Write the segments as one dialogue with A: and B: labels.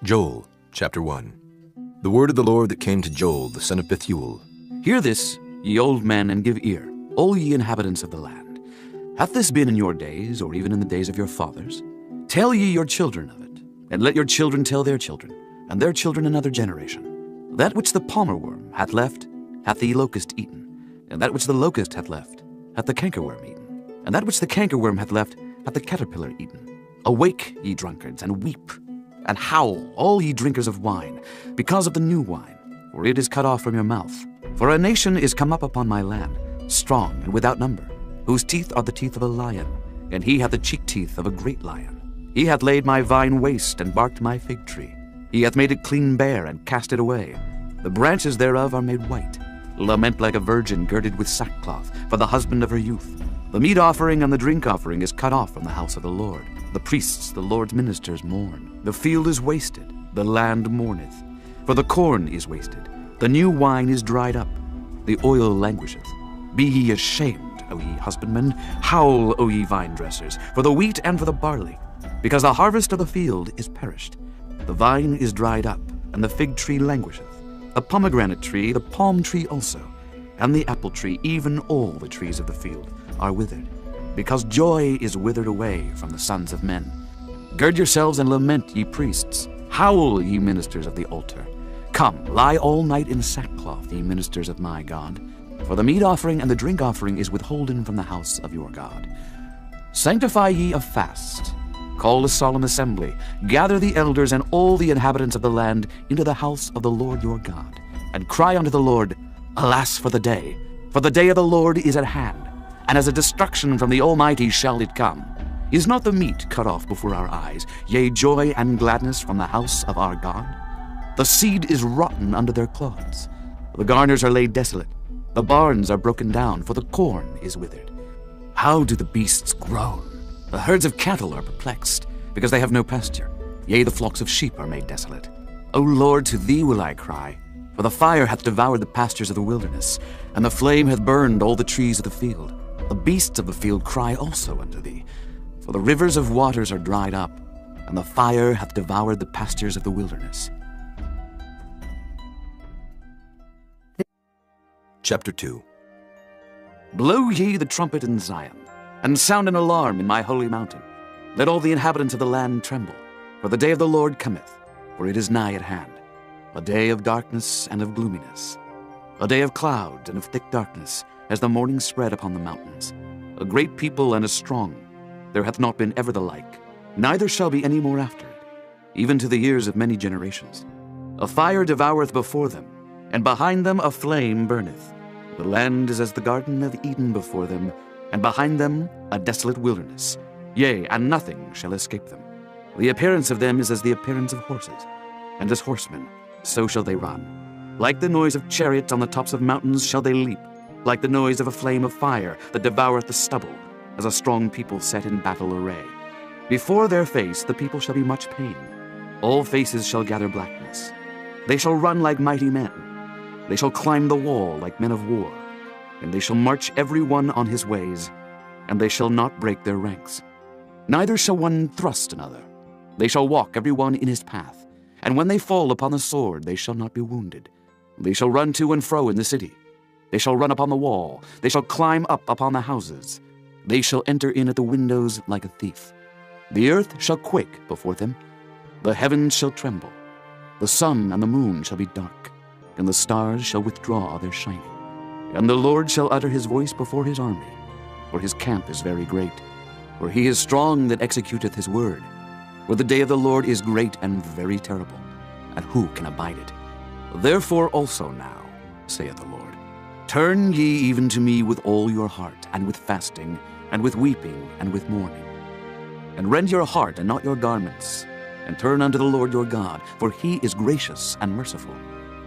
A: Joel, chapter 1. The word of the Lord that came to Joel, the son of Bethuel.
B: Hear this, ye old men, and give ear, all ye inhabitants of the land. Hath this been in your days, or even in the days of your fathers? Tell ye your children of it, and let your children tell their children, and their children another generation. That which the palmer worm hath left, hath the locust eaten, and that which the locust hath left, hath the cankerworm eaten, and that which the cankerworm hath left, hath the caterpillar eaten. Awake, ye drunkards, and weep, and howl, all ye drinkers of wine, because of the new wine, for it is cut off from your mouth. For a nation is come up upon my land, strong and without number, whose teeth are the teeth of a lion, and he hath the cheek teeth of a great lion. He hath laid my vine waste, and barked my fig tree. He hath made it clean bare, and cast it away. The branches thereof are made white. Lament like a virgin girded with sackcloth, for the husband of her youth. The meat offering and the drink offering is cut off from the house of the Lord. The priests, the Lord's ministers, mourn. The field is wasted, the land mourneth. For the corn is wasted, the new wine is dried up, the oil languisheth. Be ye ashamed, O ye husbandmen, howl, O ye vine dressers, for the wheat and for the barley, because the harvest of the field is perished. The vine is dried up, and the fig tree languisheth. The pomegranate tree, the palm tree also, and the apple tree, even all the trees of the field, are withered, because joy is withered away from the sons of men. Gird yourselves and lament, ye priests. Howl, ye ministers of the altar. Come, lie all night in sackcloth, ye ministers of my God. For the meat offering and the drink offering is withholden from the house of your God. Sanctify ye a fast. Call a solemn assembly. Gather the elders and all the inhabitants of the land into the house of the Lord your God. And cry unto the Lord, Alas for the day! For the day of the Lord is at hand, and as a destruction from the Almighty shall it come. Is not the meat cut off before our eyes, yea, joy and gladness from the house of our God? The seed is rotten under their clods. The garners are laid desolate. The barns are broken down, for the corn is withered. How do the beasts groan? The herds of cattle are perplexed, because they have no pasture. Yea, the flocks of sheep are made desolate. O Lord, to thee will I cry, for the fire hath devoured the pastures of the wilderness, and the flame hath burned all the trees of the field. The beasts of the field cry also unto thee, for the rivers of waters are dried up, and the fire hath devoured the pastures of the wilderness.
A: Chapter 2.
B: Blow ye the trumpet in Zion, and sound an alarm in my holy mountain. Let all the inhabitants of the land tremble, for the day of the Lord cometh, for it is nigh at hand. A day of darkness and of gloominess, a day of clouds and of thick darkness, as the morning spread upon the mountains. A great people and a strong, there hath not been ever the like, neither shall be any more after it, even to the years of many generations. A fire devoureth before them, and behind them a flame burneth. The land is as the garden of Eden before them, and behind them a desolate wilderness. Yea, and nothing shall escape them. The appearance of them is as the appearance of horses, and as horsemen, so shall they run. Like the noise of chariots on the tops of mountains shall they leap, like the noise of a flame of fire that devoureth the stubble, as a strong people set in battle array. Before their face the people shall be much pain. All faces shall gather blackness. They shall run like mighty men. They shall climb the wall like men of war. And they shall march every one on his ways, and they shall not break their ranks. Neither shall one thrust another. They shall walk every one in his path. And when they fall upon the sword, they shall not be wounded. They shall run to and fro in the city. They shall run upon the wall. They shall climb up upon the houses. They shall enter in at the windows like a thief. The earth shall quake before them. The heavens shall tremble. The sun and the moon shall be dark, and the stars shall withdraw their shining. And the Lord shall utter his voice before his army, for his camp is very great. For he is strong that executeth his word. For the day of the Lord is great and very terrible, and who can abide it? Therefore also now, saith the Lord, turn ye even to me with all your heart, and with fasting, and with weeping, and with mourning. And rend your heart and not your garments, and turn unto the Lord your God, for he is gracious and merciful,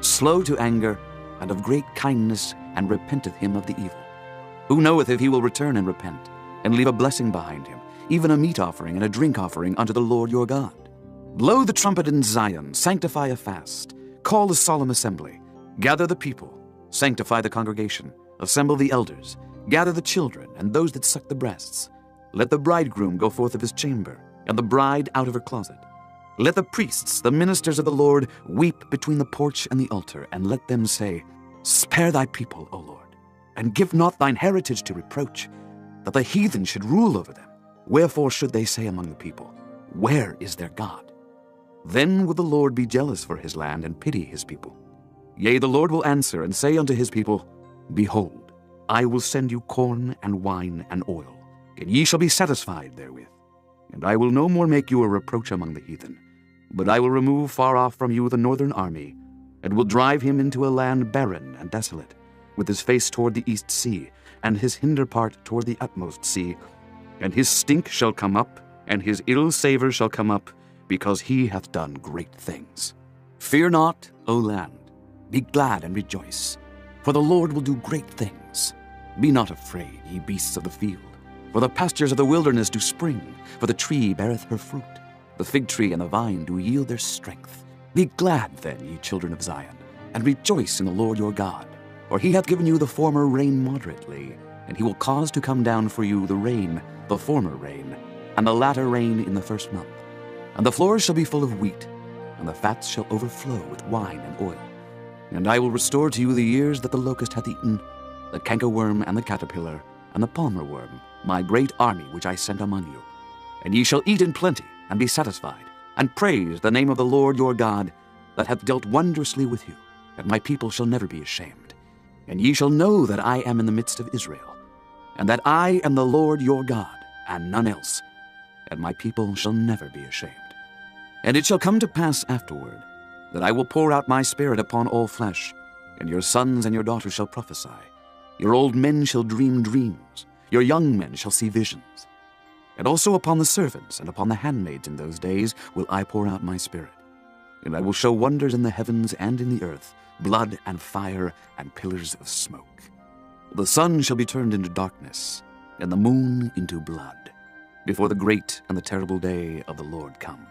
B: slow to anger, and of great kindness, and repenteth him of the evil. Who knoweth if he will return and repent, and leave a blessing behind him, even a meat offering and a drink offering unto the Lord your God? Blow the trumpet in Zion, sanctify a fast, call a solemn assembly, gather the people, sanctify the congregation, assemble the elders, gather the children and those that suck the breasts. Let the bridegroom go forth of his chamber, and the bride out of her closet. Let the priests, the ministers of the Lord, weep between the porch and the altar, and let them say, Spare thy people, O Lord, and give not thine heritage to reproach, that the heathen should rule over them. Wherefore should they say among the people, Where is their God? Then will the Lord be jealous for his land and pity his people. Yea, the Lord will answer and say unto his people, Behold, I will send you corn and wine and oil, and ye shall be satisfied therewith. And I will no more make you a reproach among the heathen, but I will remove far off from you the northern army, and will drive him into a land barren and desolate, with his face toward the east sea, and his hinder part toward the utmost sea. And his stink shall come up, and his ill savour shall come up, because he hath done great things. Fear not, O land, be glad and rejoice, for the Lord will do great things. Be not afraid, ye beasts of the field, for the pastures of the wilderness do spring, for the tree beareth her fruit. The fig tree and the vine do yield their strength. Be glad then, ye children of Zion, and rejoice in the Lord your God. For he hath given you the former rain moderately, and he will cause to come down for you the rain, the former rain, and the latter rain in the first month. And the floors shall be full of wheat, and the fats shall overflow with wine and oil. And I will restore to you the years that the locust hath eaten, the cankerworm and the caterpillar, and the palmer worm, my great army which I sent among you. And ye shall eat in plenty, and be satisfied, and praise the name of the Lord your God, that hath dealt wondrously with you, and my people shall never be ashamed. And ye shall know that I am in the midst of Israel, and that I am the Lord your God, and none else, and my people shall never be ashamed. And it shall come to pass afterward, that I will pour out my spirit upon all flesh, and your sons and your daughters shall prophesy. Your old men shall dream dreams, your young men shall see visions. And also upon the servants and upon the handmaids in those days will I pour out my spirit. And I will show wonders in the heavens and in the earth, blood and fire and pillars of smoke. The sun shall be turned into darkness, and the moon into blood, before the great and the terrible day of the Lord come.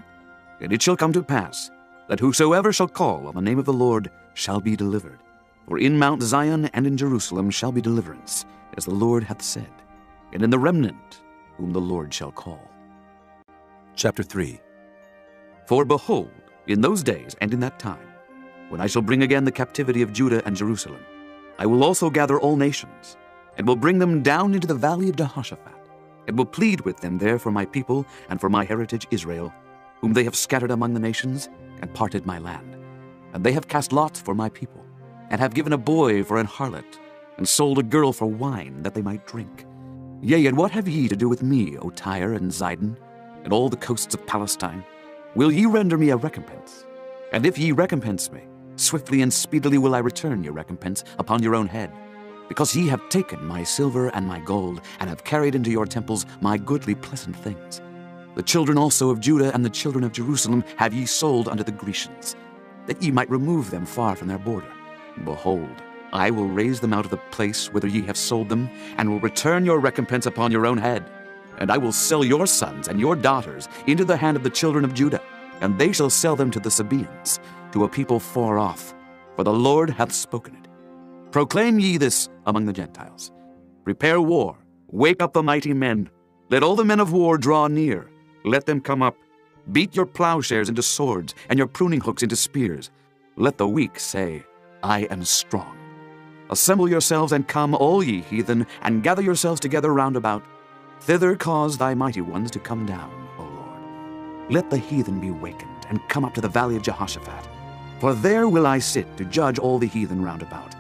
B: And it shall come to pass, that whosoever shall call on the name of the Lord shall be delivered. For in Mount Zion and in Jerusalem shall be deliverance, as the Lord hath said, and in the remnant whom the Lord shall call.
A: Chapter 3.
B: For behold, in those days and in that time, when I shall bring again the captivity of Judah and Jerusalem, I will also gather all nations, and will bring them down into the valley of Jehoshaphat, and will plead with them there for my people and for my heritage Israel, whom they have scattered among the nations, and parted my land. And they have cast lots for my people, and have given a boy for an harlot, and sold a girl for wine, that they might drink. Yea, and what have ye to do with me, O Tyre and Zidon, and all the coasts of Palestine? Will ye render me a recompense? And if ye recompense me, swiftly and speedily will I return your recompense upon your own head. Because ye have taken my silver and my gold, and have carried into your temples my goodly pleasant things. The children also of Judah and the children of Jerusalem have ye sold unto the Grecians, that ye might remove them far from their border. Behold, I will raise them out of the place whither ye have sold them, and will return your recompense upon your own head. And I will sell your sons and your daughters into the hand of the children of Judah, and they shall sell them to the Sabaeans, to a people far off, for the Lord hath spoken it. Proclaim ye this among the Gentiles. Prepare war, wake up the mighty men. Let all the men of war draw near. Let them come up. Beat your plowshares into swords, and your pruning hooks into spears. Let the weak say, I am strong. Assemble yourselves and come, all ye heathen, and gather yourselves together round about. Thither cause thy mighty ones to come down, O Lord. Let the heathen be wakened, and come up to the valley of Jehoshaphat. For there will I sit to judge all the heathen round about.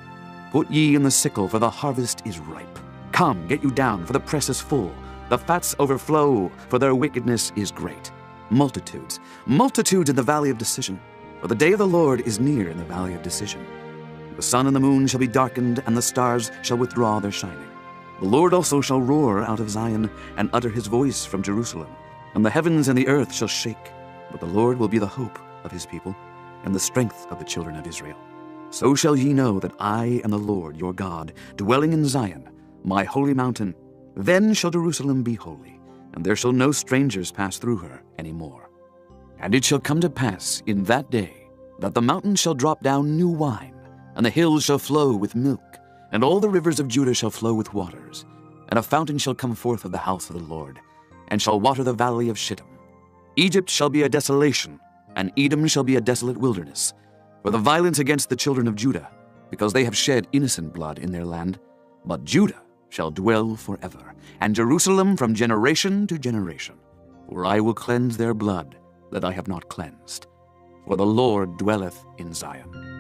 B: Put ye in the sickle, for the harvest is ripe. Come, get you down, for the press is full. The fats overflow, for their wickedness is great. Multitudes, multitudes in the valley of decision. For the day of the Lord is near in the valley of decision. The sun and the moon shall be darkened, and the stars shall withdraw their shining. The Lord also shall roar out of Zion, and utter his voice from Jerusalem. And the heavens and the earth shall shake. But the Lord will be the hope of his people, and the strength of the children of Israel. So shall ye know that I am the Lord your God, dwelling in Zion, my holy mountain. Then shall Jerusalem be holy, and there shall no strangers pass through her any more. And it shall come to pass in that day, that the mountains shall drop down new wine, and the hills shall flow with milk, and all the rivers of Judah shall flow with waters. And a fountain shall come forth of the house of the Lord, and shall water the valley of Shittim. Egypt shall be a desolation, And Edom shall be a desolate wilderness, for the violence against the children of Judah, because they have shed innocent blood in their land. But Judah shall dwell forever, and Jerusalem from generation to generation. For I will cleanse their blood that I have not cleansed. For the Lord dwelleth in Zion.